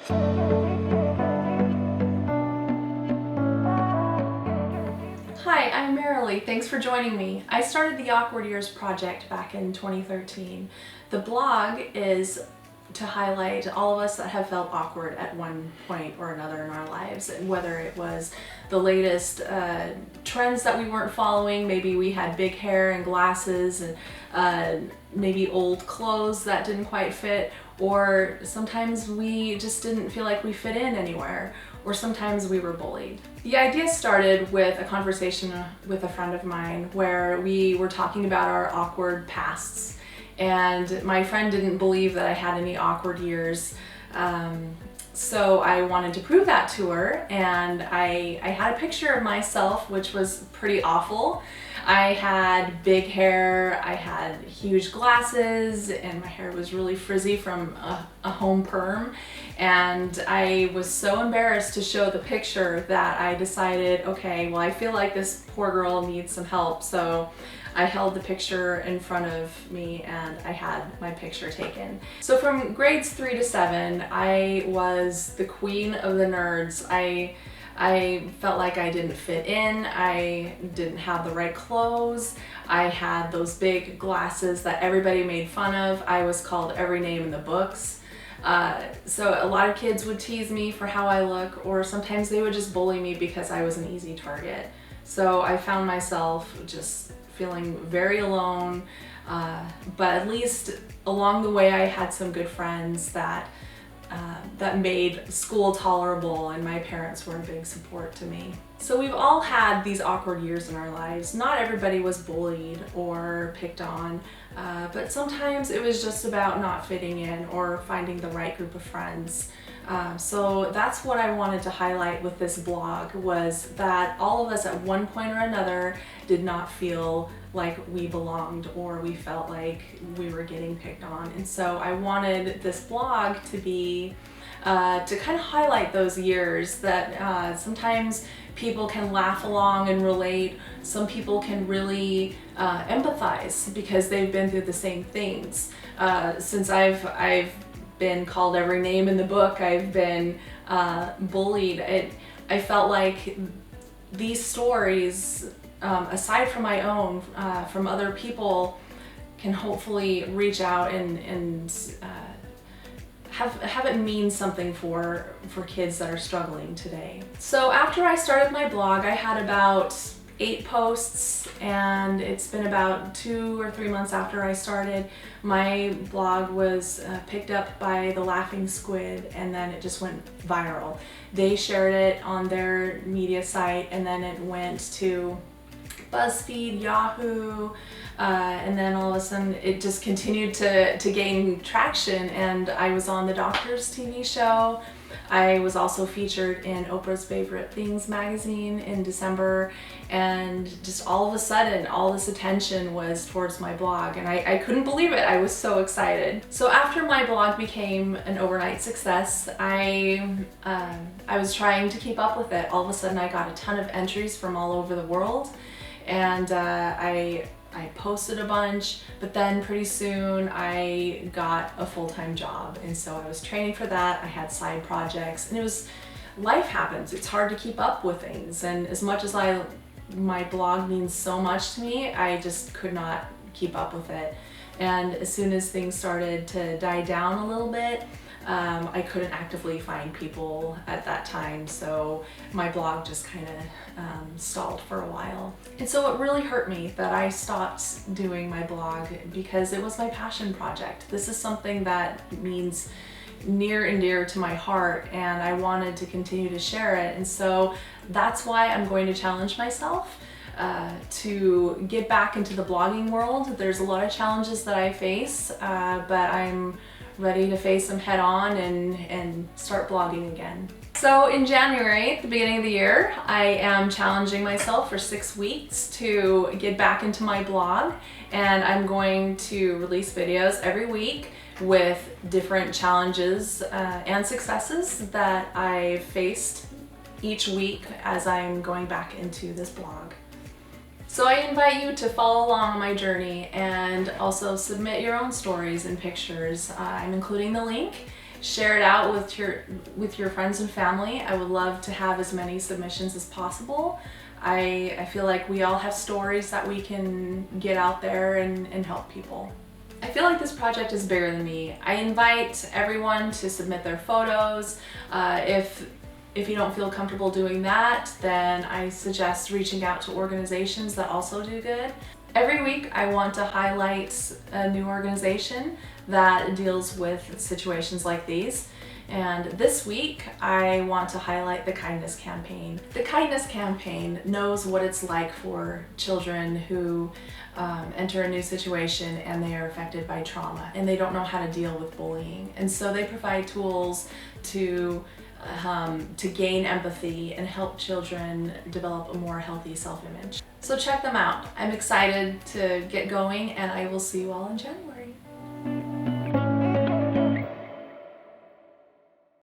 Hi, I'm Merilee. Thanks for joining me. I started the Awkward Years project back in 2013. The blog is to highlight all of us that have felt awkward at one point or another in our lives, whether it was the latest trends that we weren't following. Maybe we had big hair and glasses, and maybe old clothes that didn't quite fit, or sometimes we just didn't feel like we fit in anywhere, or sometimes we were bullied. The idea started with a conversation with a friend of mine where we were talking about our awkward pasts, and my friend didn't believe that I had any awkward years. So I wanted to prove that to her, and I had a picture of myself, which was pretty awful. I had big hair, I had huge glasses, and my hair was really frizzy from a home perm. And I was so embarrassed to show the picture that I decided, okay, well, I feel like this poor girl needs some help. So I held the picture in front of me and I had my picture taken. So from grades 3 to 7, I was the queen of the nerds. I felt like I didn't fit in, I didn't have the right clothes, I had those big glasses that everybody made fun of. I was called every name in the books. So a lot of kids would tease me for how I look, or sometimes they would just bully me because I was an easy target. So I found myself just feeling very alone, but at least along the way I had some good friends that made school tolerable, and my parents were a big support to me. So we've all had these awkward years in our lives. Not everybody was bullied or picked on, but sometimes it was just about not fitting in or finding the right group of friends. So that's what I wanted to highlight with this blog, was that all of us at one point or another did not feel like we belonged, or we felt like we were getting picked on. And so I wanted this blog to be to kind of highlight those years that sometimes people can laugh along and relate. Some people can really empathize because they've been through the same things. Since I've been called every name in the book, I've been bullied. I felt like these stories, aside from my own, from other people, can hopefully reach out and have it mean something for kids that are struggling today. So after I started my blog, I had about 8 posts, and it's been about 2 or 3 months after I started. My blog was picked up by the Laughing Squid, and then it just went viral. They shared it on their media site, and then it went to BuzzFeed, Yahoo, and then all of a sudden it just continued to gain traction, and I was on the Doctor's TV show. I was also featured in Oprah's Favorite Things magazine in December, and just all of a sudden all this attention was towards my blog, and I couldn't believe it. I was so excited. So after my blog became an overnight success, I was trying to keep up with it. All of a sudden I got a ton of entries from all over the world, and I posted a bunch, but then pretty soon I got a full-time job, and so I was training for that. I had side projects, and life happens. It's hard to keep up with things, and as much as my blog means so much to me, I just could not keep up with it. And as soon as things started to die down a little bit, I couldn't actively find people at that time, so my blog just kind of stalled for a while. And so it really hurt me that I stopped doing my blog, because it was my passion project. This is something that means near and dear to my heart, and I wanted to continue to share it. And so that's why I'm going to challenge myself to get back into the blogging world. There's a lot of challenges that I face, but I'm ready to face them head on and start blogging again. So in January, at the beginning of the year, I am challenging myself for 6 weeks to get back into my blog, and I'm going to release videos every week with different challenges and successes that I've faced each week as I'm going back into this blog. So I invite you to follow along on my journey and also submit your own stories and pictures. I'm including the link Share it out with your friends and family. I would love to have as many submissions as possible. I feel like we all have stories that we can get out there and help people. I feel like this project is bigger than me. I invite everyone to submit their photos. If you don't feel comfortable doing that, then I suggest reaching out to organizations that also do good. Every week I want to highlight a new organization that deals with situations like these. And this week I want to highlight the Kindness Campaign. The Kindness Campaign knows what it's like for children who enter a new situation and they are affected by trauma and they don't know how to deal with bullying. And so they provide tools to gain empathy and help children develop a more healthy self-image. So check them out. I'm excited to get going, and I will see you all in January.